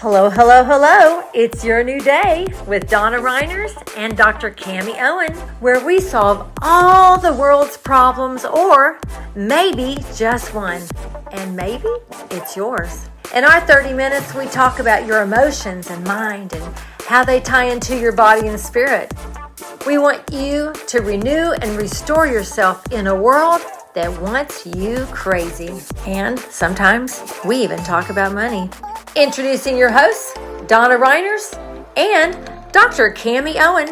Hello, hello, hello. It's your new day with Donna Reiners and Dr. Cami Owen, where we solve all the world's problems, or maybe just one. And maybe it's yours. In our 30 minutes, we talk about your emotions and mind and how they tie into your body and spirit. We want you to renew and restore yourself in a world that wants you crazy. And sometimes we even talk about money. Introducing your hosts, Donna Reiners and Dr. Cami Owen.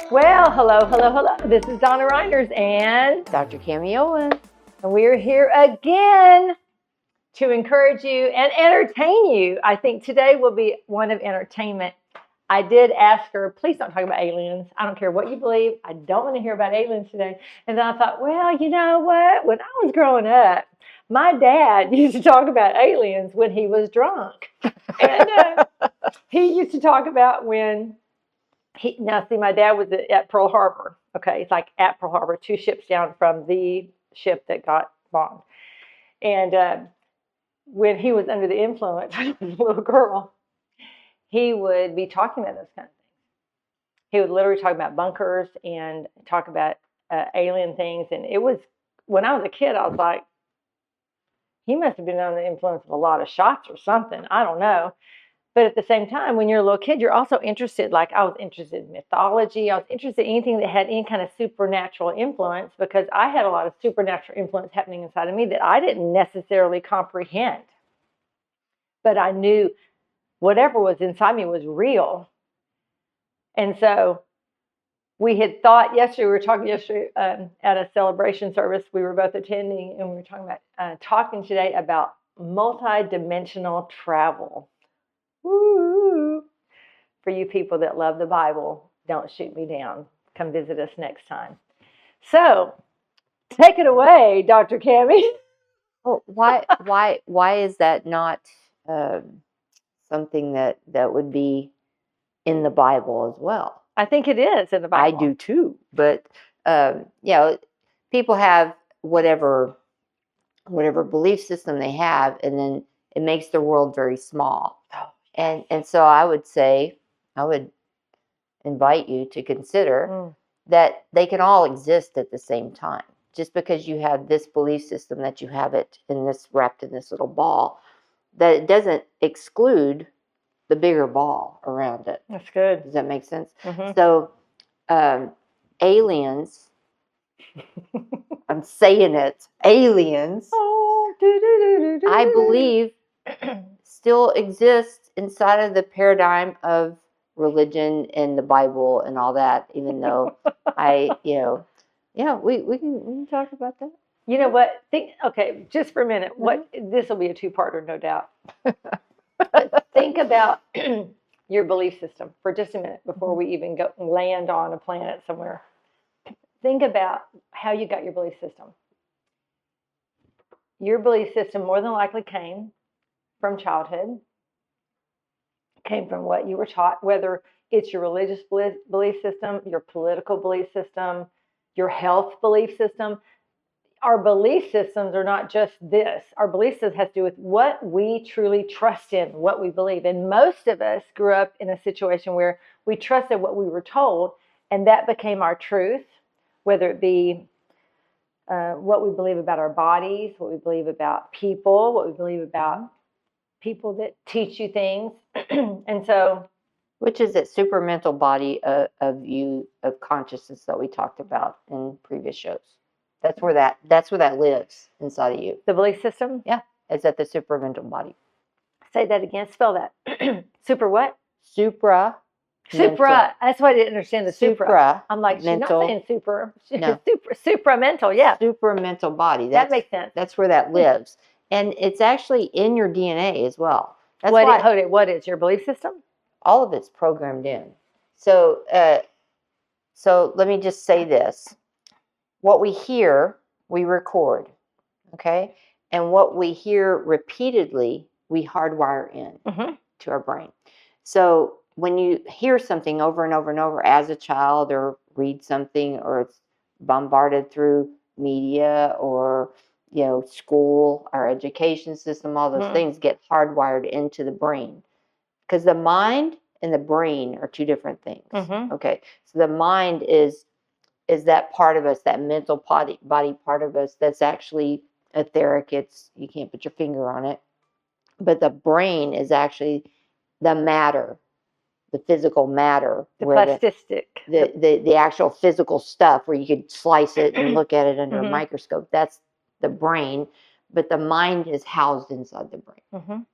Well, hello, hello, hello. This is Donna Reiners and Dr. Cami Owen. And we're here again to encourage you and entertain you. I think today will be one of entertainment. I did ask her, please don't talk about aliens. I don't care what you believe. I don't want to hear about aliens today. And then I thought, well, you know what? When I was growing up, my dad used to talk about aliens when he was drunk. And he used to talk about when my dad was at Pearl Harbor. Okay, it's like at Pearl Harbor, 2 ships down from the ship that got bombed. And when he was under the influence, as a little girl, he would be talking about those kind of things. He would literally talk about bunkers and talk about alien things. And it was, when I was a kid, I was like, he must have been under the influence of a lot of shots or something. I don't know. But at the same time, when you're a little kid, you're also interested. Like, I was interested in mythology. I was interested in anything that had any kind of supernatural influence, because I had a lot of supernatural influence happening inside of me that I didn't necessarily comprehend. But I knew whatever was inside me was real. And so we had thought yesterday, we were talking yesterday at a celebration service we were both attending, and we were talking about talking today about multi-dimensional travel. Woo! For you people that love the Bible, don't shoot me down. Come visit us next time. So take it away, Dr. Cami. Well, why is that not something that would be in the Bible as well? I think it is in the Bible. I do too, but people have whatever belief system they have, and then it makes their world very small. Oh. And so I would invite you to consider that they can all exist at the same time. Just because you have this belief system, that you have it wrapped in this little ball, that it doesn't exclude the bigger ball around it. That's good. Does that make sense? Mm-hmm. So aliens, I'm saying it, aliens, I believe still exist inside of the paradigm of religion and the Bible and all that, even though we can talk about that. You know what? Okay, just for a minute. This will be a 2-parter, no doubt. Think about your belief system for just a minute before we even go land on a planet somewhere. Think about how you got your belief system. Your belief system more than likely came from childhood, came from what you were taught, whether it's your religious belief system, your political belief system, your health belief system. Our belief systems are not just this. Our belief system has to do with what we truly trust in, what we believe. And most of us grew up in a situation where we trusted what we were told, and that became our truth, whether it be what we believe about our bodies, what we believe about people, what we believe about people that teach you things. And so, which is that supramental body of consciousness that we talked about in previous shows. That's where that lives inside of you. The belief system? Yeah. It's at the supramental body. Say that again. Spell that. Super what? Supra. That's why I didn't understand the supra. I'm like, she's not saying super. No. Supramental, yeah. Supramental body. That makes sense. That's where that lives. And it's actually in your DNA as well. That's what is your belief system? All of it's programmed in. So let me just say this. What we hear, we record, okay? And what we hear repeatedly, we hardwire in to our brain. So when you hear something over and over and over as a child, or read something, or it's bombarded through media or school, our education system, all those things get hardwired into the brain. Because the mind and the brain are two different things. Okay, so the mind is that part of us, that mental body part of us that's actually etheric. You can't put your finger on it, but the brain is actually the matter, the physical matter, the plastic, the actual physical stuff where you could slice it and look at it under a microscope. That's the brain, but the mind is housed inside the brain.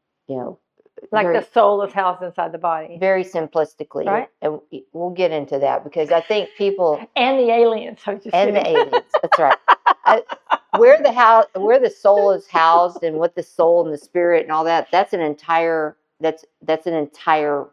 Like the soul is housed inside the body. Very simplistically, right? And we'll get into that because I think people and the aliens. The aliens. That's right. Where the soul is housed and what the soul and the spirit and all that. That's an entire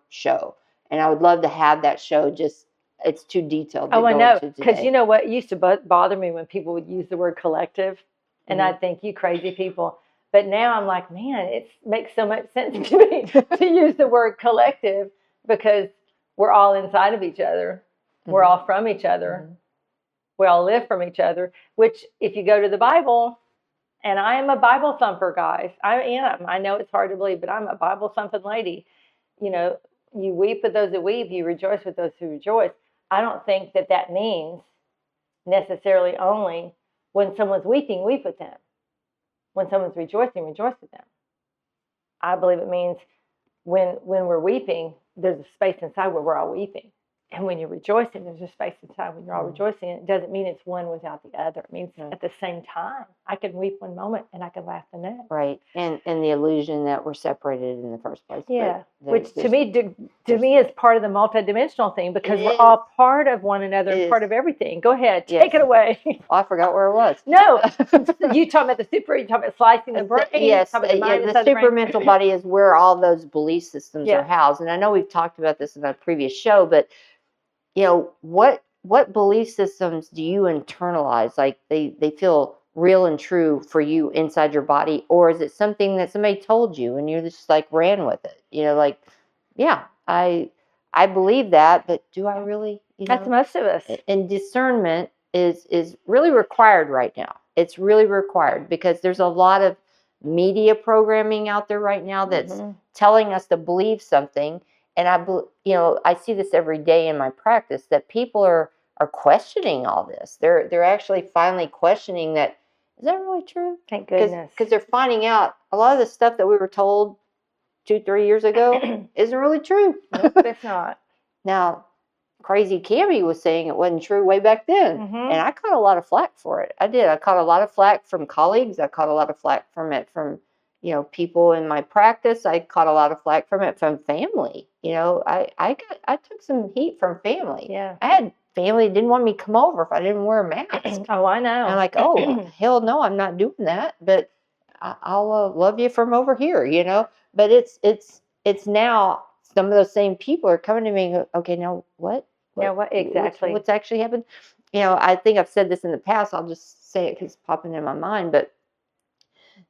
show, and I would love to have that show. Just it's too detailed. I know, because you know what used to bother me when people would use the word collective, and I'd think, you crazy people. But now I'm like, man, it makes so much sense to me to use the word collective because we're all inside of each other. We're all from each other. We all live from each other, which if you go to the Bible, and I am a Bible thumper, guys. I am. I know it's hard to believe, but I'm a Bible thumping lady. You weep with those that weep. You rejoice with those who rejoice. I don't think that means necessarily only when someone's weeping, weep with them. When someone's rejoicing, rejoice with them. I believe it means when we're weeping, there's a space inside where we're all weeping. And when you're rejoicing, there's a space inside when you're all rejoicing. It doesn't mean it's one without the other. It means at the same time. I can weep one moment and I can laugh the next. Right. And the illusion that we're separated in the first place. Yeah. Which to me is part of the multidimensional thing because we're all part of one another and part of everything. Go ahead. Take it away. Oh, I forgot where it was. No. You talking about you talking about slicing the brain. Yes. The supramental body is where all those belief systems are housed. And I know we've talked about this in a previous show, but what belief systems do you internalize? Like they feel real and true for you inside your body, or is it something that somebody told you and you just like ran with it? I believe that, but do I really? That's most of us. And discernment is really required right now. It's really required because there's a lot of media programming out there right now that's telling us to believe something. And I see this every day in my practice that people are questioning all this. They're actually finally questioning that. Is that really true? Thank goodness. Because they're finding out a lot of the stuff that we were told 2-3 years ago isn't really true. Nope, it's not. Now, Crazy Cammie was saying it wasn't true way back then. And I caught a lot of flack for it. I did. I caught a lot of flack from colleagues. I caught a lot of flack from people in my practice. I caught a lot of flack from it from family. I took some heat from family. Yeah. I had family that didn't want me to come over if I didn't wear a mask. Oh, I know. And I'm like, oh, hell no, I'm not doing that. But I'll love you from over here, But it's now some of those same people are coming to me and go, okay, now what? Now what exactly? What's actually happened? I think I've said this in the past. I'll just say it because it's popping in my mind. But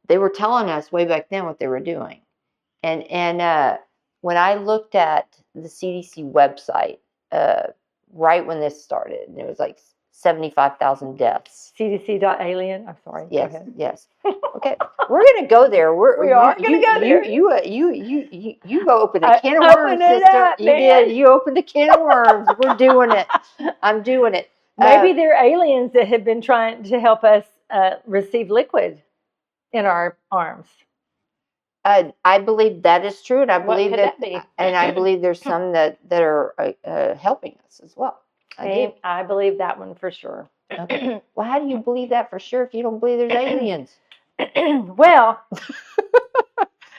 they were telling us way back then what they were doing. And when I looked at the CDC website right when this started, and it was like 75,000 deaths. CDC.alien. I'm sorry. Yes. Yes. Okay. We're going to go there. We are going to go there. You go open a can of worms, sister. You did. You opened a can of worms. We're doing it. I'm doing it. Maybe they're aliens that have been trying to help us receive liquid in our arms. I believe that is true, and I believe that be? And I believe there's some that are helping us as well. I believe that one for sure. Okay. Well, how do you believe that for sure if you don't believe there's aliens? Well,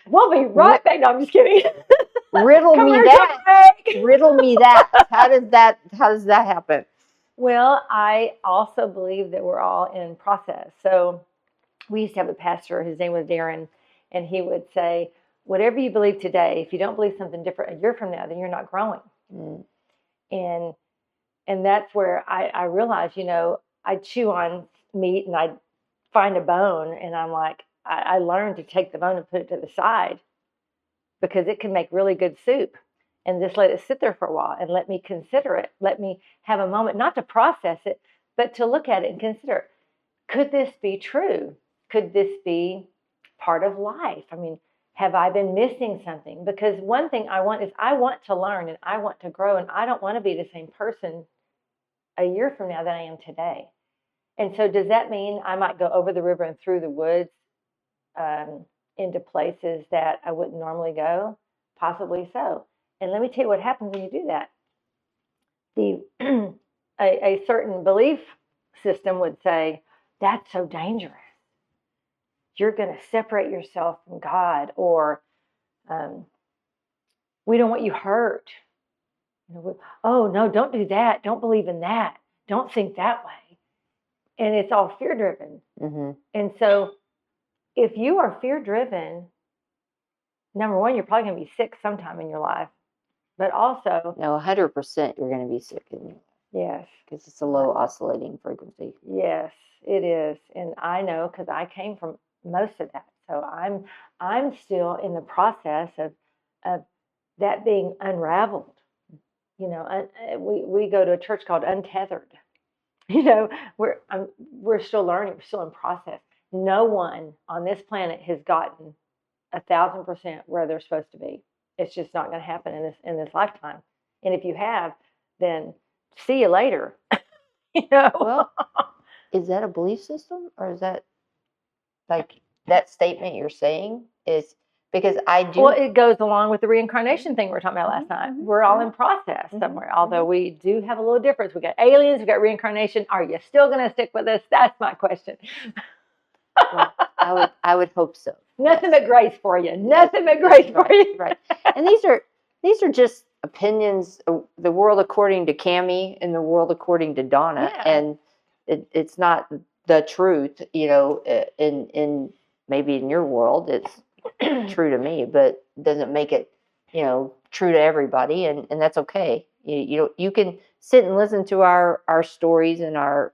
we'll be right back. No, I'm just kidding. Riddle me that. Riddle me that. How does that happen? Well, I also believe that we're all in process. So we used to have a pastor, his name was Darren, and he would say, whatever you believe today, if you don't believe something different a year from now, then you're not growing. And that's where I realized, I'd chew on meat and I'd find a bone, and I'm like, I learned to take the bone and put it to the side because it can make really good soup, and just let it sit there for a while and let me consider it. Let me have a moment, not to process it, but to look at it and consider, could this be true? could this be part of life? I mean, have I been missing something? Because one thing I want is I want to learn and I want to grow, and I don't want to be the same person a year from now that I am today. And so does that mean I might go over the river and through the woods into places that I wouldn't normally go? Possibly so. And let me tell you what happens when you do that. A certain belief system would say, that's so dangerous. You're going to separate yourself from God, or we don't want you hurt. Oh, no, don't do that. Don't believe in that. Don't think that way. And it's all fear driven. Mm-hmm. And so if you are fear driven, number one, you're probably going to be sick sometime in your life. But also, no, 100% you're going to be sick in you. Yes. Because it's a low oscillating frequency. Yes, it is. And I know because I came from most of that. So I'm still in the process of that being unraveled. You know, we go to a church called Untethered. You know, we're still learning, we're still in process. No one on this planet has gotten 1,000% where they're supposed to be. It's just not going to happen in this lifetime. And if you have, then see you later. You know. Well, is that a belief system, or is that like that statement you're saying is because I do? Well, it goes along with the reincarnation thing we were talking about last night. Mm-hmm. We're all in process somewhere, although we do have a little difference. We got aliens, we got reincarnation. Are you still going to stick with us? That's my question. Well, I would hope so. Nothing but grace for you. Nothing but grace for you. Right. And these are just opinions. The world according to Cammie and the world according to Donna, and it's not the truth. You know, in maybe in your world it's true to me, but doesn't make it, you know, true to everybody, and that's okay. You can sit and listen to our stories and our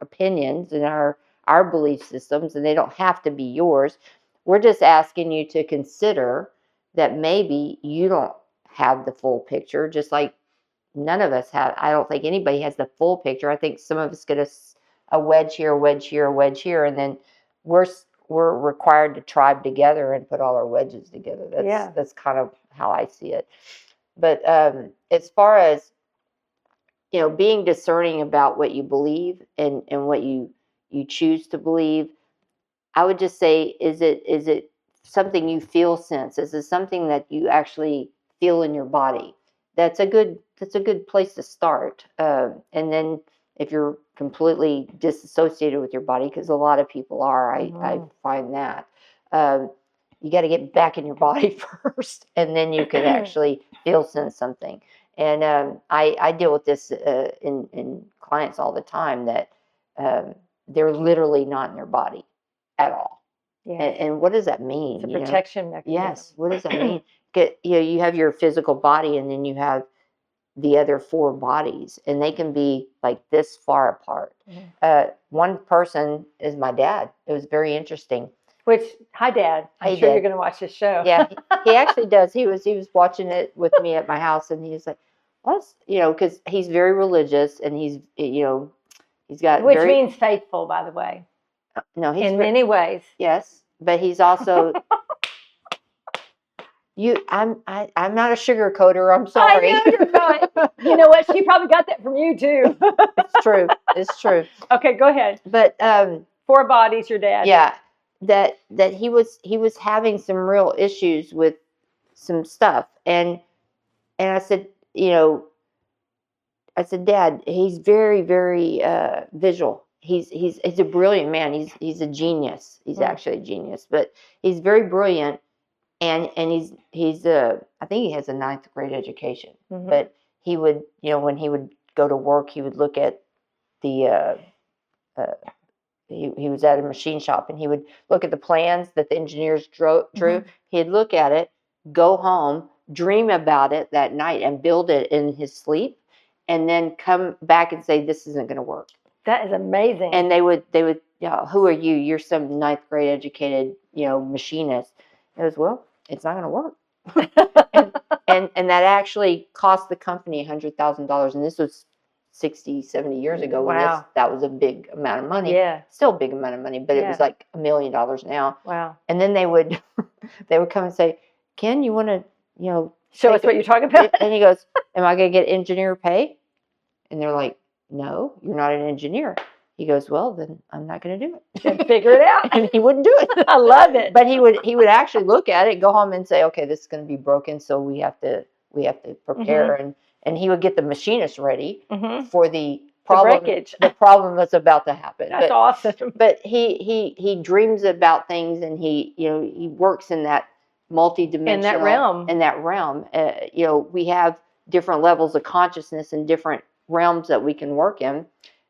opinions and our belief systems, and they don't have to be yours. We're just asking you to consider that maybe you don't have the full picture, just like none of us have. I don't think anybody has the full picture. I think some of us get a wedge here, a wedge here, a wedge here, and then we're required to tribe together and put all our wedges together. That's kind of how I see it. But as far as, you know, being discerning about what you believe and what you choose to believe, I would just say, is it something you feel sense? Is it something that you actually feel in your body? That's a good place to start. And then if you're completely disassociated with your body, because a lot of people are, I find that, you got to get back in your body first, and then you can actually feel sense something. And I deal with this in clients all the time that they're literally not in their body at all. Yes. And what does that mean? It's a protection mechanism. Yes. What does that mean? You have your physical body, and then you have the other 4 bodies, and they can be like this far apart. Mm-hmm. One person is my dad. It was very interesting. Which, hi, Dad. I'm sure you're going to watch this show. Yeah, he actually does. He was watching it with me at my house, and he's like, "What's," you know, because he's very religious, and he's, you know, he's got which means faithful, by the way. No, he's in many ways. Yes, but he's also. I'm not a sugar coater. I'm sorry. I know you're not. You know what? She probably got that from you too. It's true. It's true. Okay, go ahead. But 4 bodies, your dad. Yeah, that he was having some real issues with some stuff, and I said, you know, I said, Dad, he's very, very visual. He's a brilliant man. He's a genius. He's actually a genius, but he's very brilliant. And he's I think he has a 9th grade education, but he would, you know, when he would go to work, he would look at the he was at a machine shop, and he would look at the plans that the engineers drew. He'd look at it, go home, dream about it that night, and build it in his sleep, and then come back and say, "This isn't going to work." That is amazing. And they would, yeah, who are you? You're some 9th grade educated, you know, machinist. He goes, well, it's not going to work. and that actually cost the company $100,000. And this was 60, 70 years ago when Wow. that was a big amount of money. Yeah. Still a big amount of money, but it Yeah. was like $1 million now. Wow. And then they would come and say, Ken, you want to, Show us what you're talking about. And he goes, am I going to get engineer pay? And they're like, no, you're not an engineer. He goes, well, then I'm not going to do it. Then figure it out. And he wouldn't do it. I love it. But he would actually look at it, go home and say, okay, this is going to be broken, so we have to prepare. And he would get the machinist ready for the problem. Breakage. The problem that's about to happen. That's awesome. But he dreams about things, and he works in that multi-dimensional in that realm. We have different levels of consciousness and different realms that we can work in.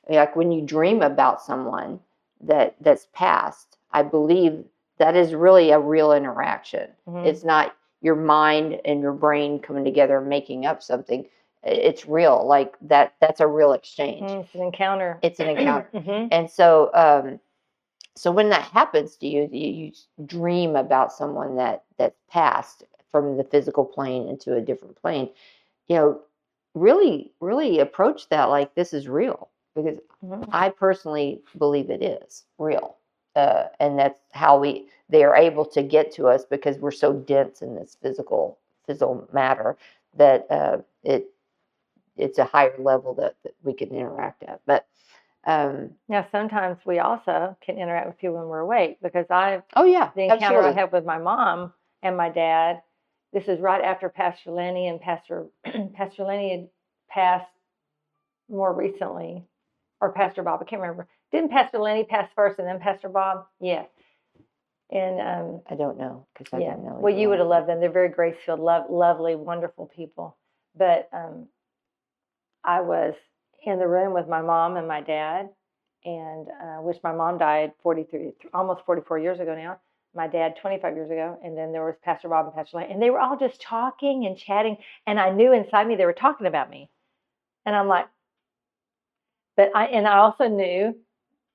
Like when you dream about someone that's passed, I believe that is really a real interaction. It's not your mind and your brain coming together and making up something. It's real. Like that's a real exchange. It's an encounter. It's an encounter. And so so when that happens to you, you dream about someone that's passed from the physical plane into a different plane. Really, really approach that like this is real, because I personally believe it is real, and that's how they are able to get to us, because we're so dense in this physical matter that it's a higher level that we can interact at. But now sometimes we also can interact with people when we're awake, because the encounter absolutely. I had with my mom and my dad. This is right after Pastor Lenny, and Pastor Lenny had passed more recently, or Pastor Bob. I can't remember. Didn't Pastor Lenny pass first and then Pastor Bob? Yeah. And I don't know, because I didn't know. Well, you would have loved them. They're very grace-filled, lovely, wonderful people. But I was in the room with my mom and my dad, and which my mom died almost 44 years ago now. My dad 25 years ago, and then there was Pastor Bob and Pastor Lane, and they were all just talking and chatting, and I knew inside me they were talking about me, and I'm like, I also knew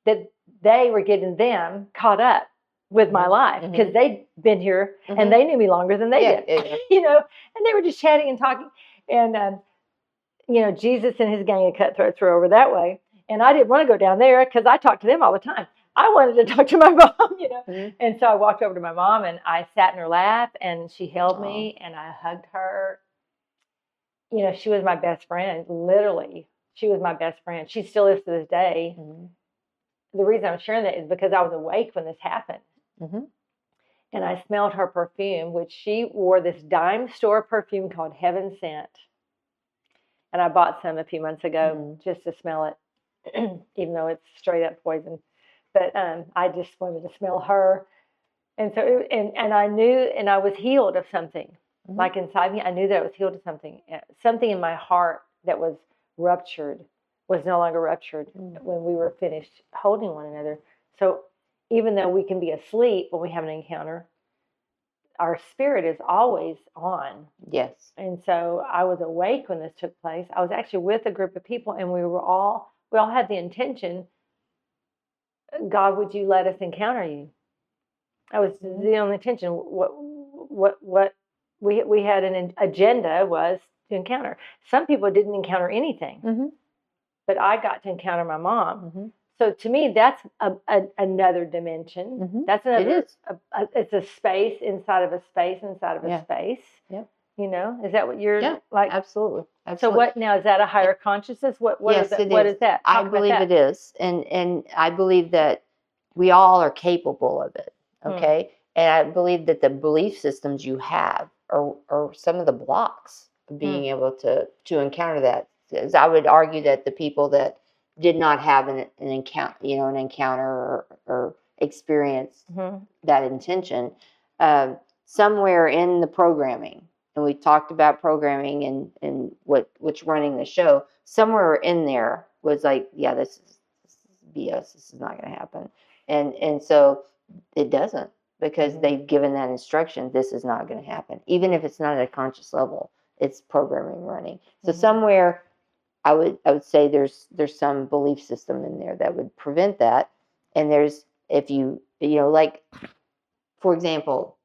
that they were getting them caught up with my life, because they'd been here and they knew me longer than they did, and they were just chatting and talking, and Jesus and his gang of cutthroats were over that way, and I didn't want to go down there because I talked to them all the time. I wanted to talk to my mom, And so I walked over to my mom and I sat in her lap, and she held me and I hugged her. She was my best friend. Literally, she was my best friend. She still is to this day. The reason I'm sharing that is because I was awake when this happened. And I smelled her perfume, which she wore this dime store perfume called Heaven Scent. And I bought some a few months ago just to smell it, even though it's straight up poison. But I just wanted to smell her. And so, and I knew, and I was healed of something. Like inside me, I knew that I was healed of something. Something in my heart that was ruptured was no longer ruptured when we were finished holding one another. So even though we can be asleep when we have an encounter, our spirit is always on. Yes. And so I was awake when this took place. I was actually with a group of people, and we all had the intention, God, would you let us encounter you? That was the only intention. What we had an agenda was to encounter. Some people didn't encounter anything, but I got to encounter my mom. So to me, that's another dimension. That's another. It is. It's a space inside of a space inside of a space. Yep. Is that what you're like? Absolutely. So what now? Is that a higher consciousness? What yes, is that? It what is. is that? I believe it is, and I believe that we all are capable of it. Okay, and I believe that the belief systems you have are some of the blocks of being able to encounter that. Because I would argue that the people that did not have an encounter, or experience that intention, somewhere in the programming. And we talked about programming and what's running the show. Somewhere in there was like, yeah, this is BS. This is not going to happen. And so it doesn't, because they've given that instruction. This is not going to happen. Even if it's not at a conscious level, it's programming running. So somewhere I would say there's some belief system in there that would prevent that. And there's, if like, for example,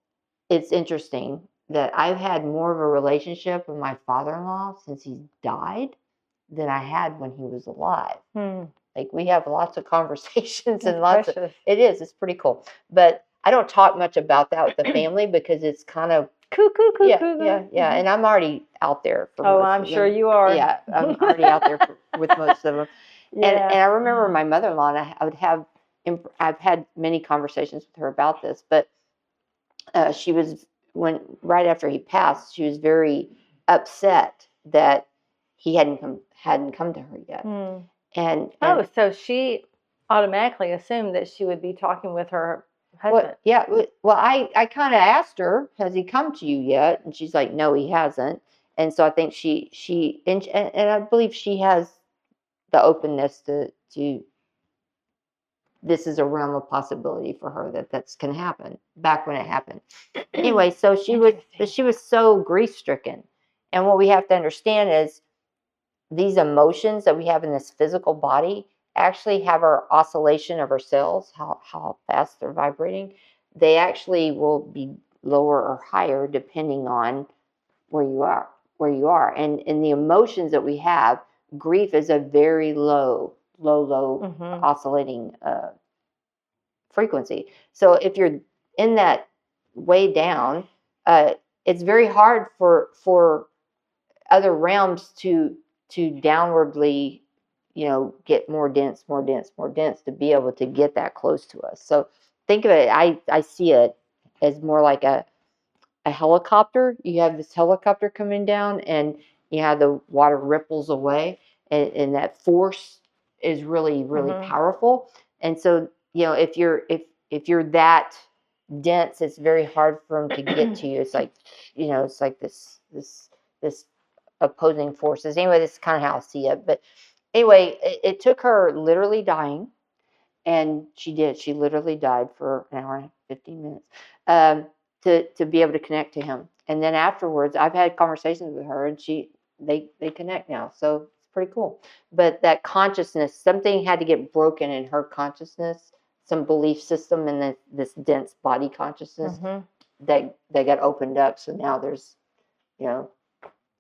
it's interesting that I've had more of a relationship with my father-in-law since he died than I had when he was alive. Hmm. Like we have lots of conversations and That's lots precious. of, it's pretty cool. But I don't talk much about that with the family because it's kind of, Cuckoo. yeah. And I'm already out there for Oh, most I'm of sure them. you are. Yeah, I'm already out there with most of them. And Yeah. I remember my mother-in-law, and I've had many conversations with her about this, but she was, right after he passed, she was very upset that he hadn't come to her yet. Hmm. And Oh, so she automatically assumed that she would be talking with her husband. well, I kind of asked her, has he come to you yet? And she's like, no, he hasn't. And so I think and I believe she has the openness to this is a realm of possibility for her that's can happen back when it happened. Anyway, so she was so grief stricken. And what we have to understand is these emotions that we have in this physical body actually have our oscillation of our cells, how fast they're vibrating. They actually will be lower or higher depending on where you are. And in the emotions that we have, grief is a very low oscillating frequency. So if you're in that way down, it's very hard for other realms to downwardly, get more dense to be able to get that close to us. So think of it, I see it as more like a helicopter. You have this helicopter coming down, and you have the water ripples away, and that force is really powerful. And so, if you're that dense, it's very hard for them to get to you. It's like, it's like this opposing forces. Anyway, this is kind of how I see it. But anyway, it took her literally dying, and she did. She literally died for an hour and 15 minutes to be able to connect to him. And then afterwards, I've had conversations with her, and they connect now. So it's pretty cool. But that consciousness, something had to get broken in her consciousness, some belief system in this dense body consciousness that got opened up. So now there's,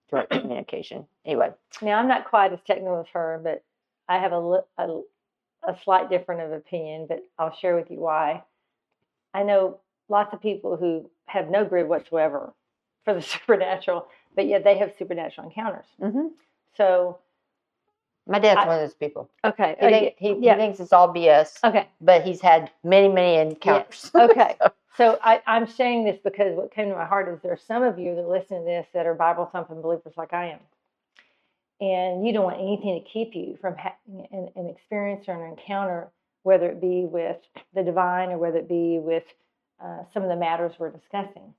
direct communication. Anyway. Now, I'm not quite as technical as her, but I have a slight different of opinion, but I'll share with you why. I know lots of people who have no grid whatsoever for the supernatural, but yet they have supernatural encounters. So my dad's one of those people. Okay. He thinks it's all BS. Okay. But he's had many encounters. Yeah. Okay. So I'm saying this because what came to my heart is there are some of you that are listening to this that are Bible thumping believers like I am. And you don't want anything to keep you from having an experience or an encounter, whether it be with the divine or whether it be with some of the matters we're discussing.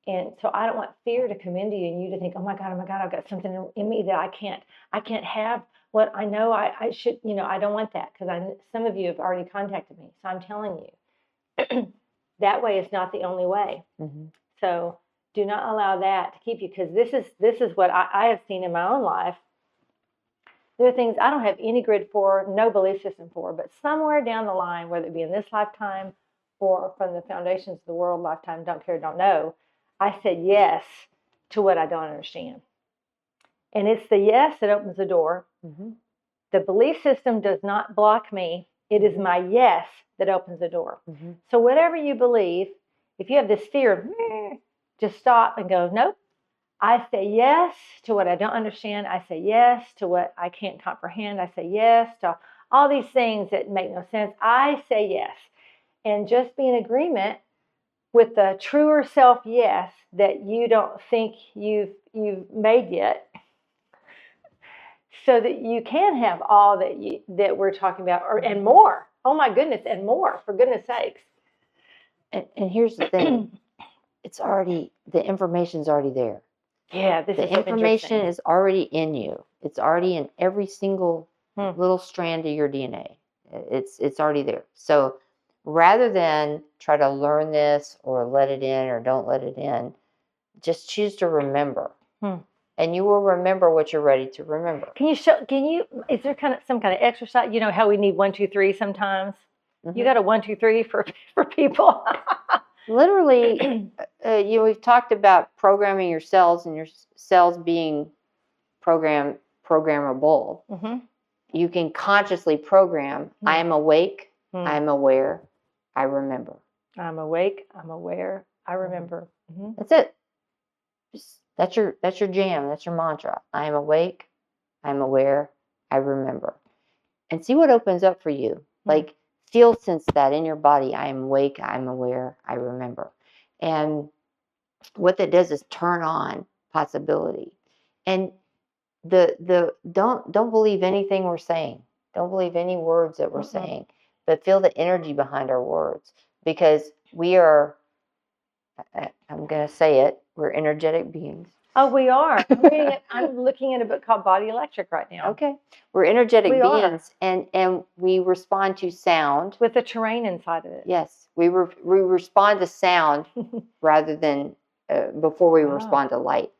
And so I don't want fear to come into you and you to think, oh my God, I've got something in me that I can't have what I know I should, I don't want that because some of you have already contacted me. So I'm telling you, that way is not the only way. So do not allow that to keep you, because this is what I have seen in my own life. There are things I don't have any grid for, no belief system for, but somewhere down the line, whether it be in this lifetime or from the foundations of the world lifetime, don't care, don't know, I said yes to what I don't understand. And it's the yes that opens the door. The belief system does not block me. It is my yes that opens the door. So whatever you believe, if you have this fear, just stop and go, nope. I say yes to what I don't understand. I say yes to what I can't comprehend. I say yes to all these things that make no sense. I say yes. And just be in agreement with the truer self yes that you don't think you've made yet, so that you can have all that we're talking about, and more. Oh my goodness, and more, for goodness sakes. And here's the thing. The information's already there. Yeah, the information is already in you. It's already in every single little strand of your DNA. It's already there. So rather than try to learn this or let it in or don't let it in, just choose to remember. And you will remember what you're ready to remember. Is there some kind of exercise? You know how we need 1, 2, 3 sometimes? You got a 1, 2, 3 for people? Literally, we've talked about programming your cells and your cells being programmed programmable. You can consciously program, I am awake, I am aware, I remember. I'm awake, I'm aware, I remember. That's it. That's your jam. That's your mantra. I am awake, I'm aware, I remember. And see what opens up for you. Like, sense that in your body. I am awake, I'm aware, I remember. And what that does is turn on possibility. And don't believe anything we're saying. Don't believe any words that we're saying, but feel the energy behind our words, because we are, I'm going to say it, we're energetic beings. Oh, we are. I'm looking at a book called Body Electric right now. Okay. We're energetic beings, and we respond to sound. With the terrain inside of it. Yes. We respond to sound rather than before we respond to light.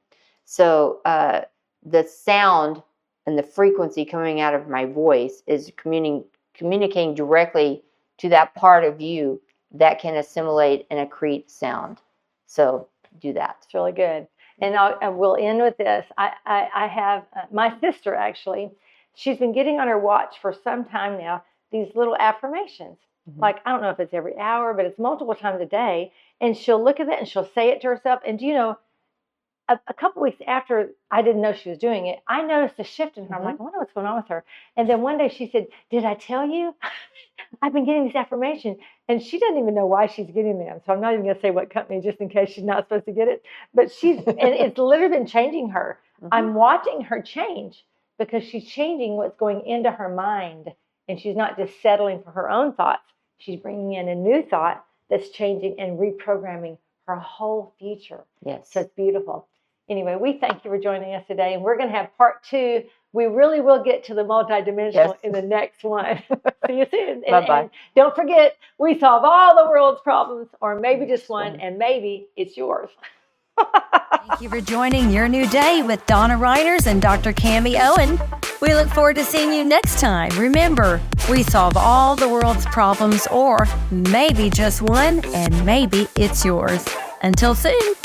So the sound and the frequency coming out of my voice is communicating directly to that part of you that can assimilate and accrete sound. So do that. It's really good. And we'll end with this. I have my sister, actually, she's been getting on her watch for some time now, these little affirmations. Like, I don't know if it's every hour, but it's multiple times a day. And she'll look at it and she'll say it to herself. And do you know, a couple weeks after I didn't know she was doing it, I noticed a shift in her. I'm like, I wonder what's going on with her. And then one day she said, did I tell you? I've been getting these affirmations. And she doesn't even know why she's getting them. So I'm not even going to say what company, just in case she's not supposed to get it. But and it's literally been changing her. I'm watching her change because she's changing what's going into her mind. And she's not just settling for her own thoughts. She's bringing in a new thought that's changing and reprogramming her whole future. Yes. So it's beautiful. Anyway, we thank you for joining us today. And we're going to have part 2. We really will get to the multidimensional in the next one. See you soon. Bye-bye. And don't forget, we solve all the world's problems, or maybe just one, and maybe it's yours. Thank you for joining Your New Day with Donna Reiners and Dr. Cammie Owen. We look forward to seeing you next time. Remember, we solve all the world's problems, or maybe just one, and maybe it's yours. Until soon.